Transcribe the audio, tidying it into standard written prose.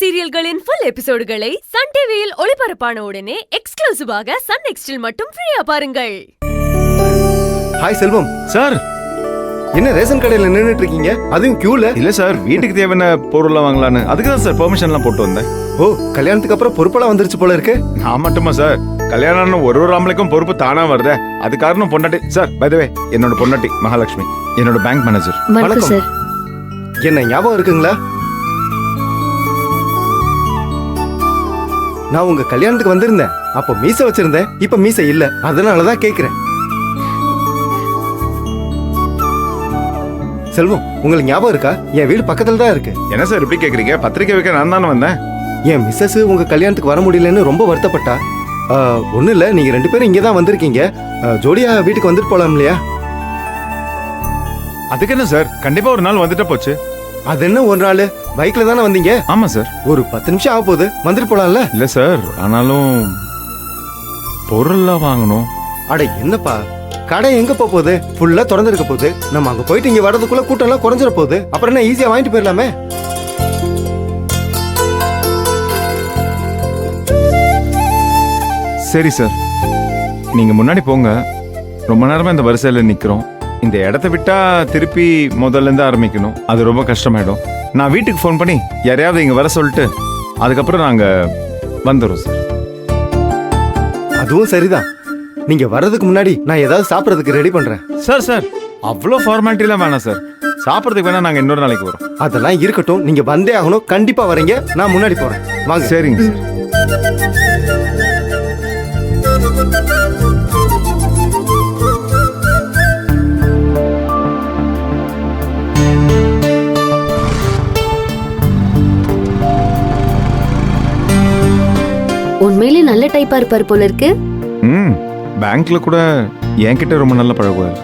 சீரியல்களின் full எபிசோடுகளை Sun டிவியில் ஒளிபரப்பான உடனே எக்ஸ்க்ளூசிவாக சன் நெக்ஸ்டில் மட்டும் ஃப்ரீயா பாருங்கள். ஹாய் செல்வம் சார். என்ன ரேஷன் கடையில நின்னுட்டு இருக்கீங்க? அதுவும் கியூல? இல்ல சார், வீட்டுக்கு தேவையான பொருள்லாம் வாங்கலான்னு. அதுக்கு தான் சார் பெர்மிஷன்லாம் போட்டு வந்தேன். ஓ, கல்யாணத்துக்கு அப்புறம் பொறுப்பெல்லாம் வந்துருச்சு போல இருக்கு. நான் மட்டுமா சார்? கல்யாணம் ஒரு ஆம்பளைக்கும் பொறுப்பு தானா வருதே. அது காரணம் பொண்டாட்டி சார். பை தி வே, என்னோட பொண்டாட்டி மகாலட்சுமி, என்னோட பேங்க் மேனேஜர். வணக்கம் சார். என்ன ஞாபகம் இருக்குங்களா? நான் உங்க கல்யாணத்துக்கு வந்திருந்தேன். அப்ப மீச வச்சிருந்தேன், இப்ப மீச இல்ல. அதனாலதான் கேக்குறேன். செல்வம், உங்களுக்கு ஞாபகம் இருக்கா? என் வீடு பக்கத்துல தான் இருக்கு. என்ன சார் இப்படி கேக்குறீங்க? பத்திரிக்கை வைக்க நான் தானே வந்தேன். என் மிஸ்ஸஸ் உங்க கல்யாணத்துக்கு வர முடியலன்னு ரொம்ப வருத்தப்பட்டா. ஒன்னும் இல்ல, நீங்க 2 பேரும் இங்கதான் வந்திருக்கீங்க. ஜோடியா வீட்டுக்கு வந்துட்டு போலாம் இல்லையா? அதுக்கு என்ன சார், கண்டிப்பா ஒரு நாள் வந்துட்டு போச்சு. அது என்ன ஒரு நாள்? பைக்ல தானே வந்தீங்க? ஆமா சார். ஒரு 10 நிமிஷம் ஆக போகுது, வந்துட்டு போலாம்ல? இல்ல சார், ஆனாலும் பொருள்லாம் வாங்கணும். அட என்னப்பா, கடை எங்க போகுது? ஃபுல்லா திறந்துருக்க போகுது. நம்ம அங்க போயிட்டு இங்க வர்றதுக்குள்ள கூட்டம் எல்லாம் குறைஞ்சிட போகுது. அப்புறம் என்ன, ஈஸியா வாங்கிட்டு போயிடலாமே. சரி சார், நீங்க முன்னாடி போங்க. ரொம்ப நேரமா இந்த வரிசையில நிக்கிறோம். இந்த இடத்த விட்டா திருப்பி முதல்ல இருந்து ஆரம்பிக்கணும். அது ரொம்ப கஷ்டமாயிடும். நான் வீட்டுக்கு ஃபோன் பண்ணி யாரையாவது இங்க வர சொல்லிட்டு அதுக்கப்புறம் நாங்க வந்துடுறோம் சார். அதுவும் சரிதான். நீங்க வர்றதுக்கு முன்னாடி நான் ஏதாவது சாப்பிடறதுக்கு ரெடி பண்றேன். சார் சார், அவ்வளோ ஃபார்மாலிட்டிலாம் வேணாம் சார். சாப்பிட்றதுக்கு வேணா நாங்க இன்னொரு நாளைக்கு வரோம். அதெல்லாம் இருக்கட்டும், நீங்க வந்தே ஆகணும். கண்டிப்பா வரீங்க, நான் முன்னாடி போறேன். வாங்க. சரிங்க சார். உண்மையிலே நல்ல டைப்பா இருப்பார் போல இருக்கு. பேங்க்ல கூட என்கிட்ட ரொம்ப நல்ல பழகுவார்.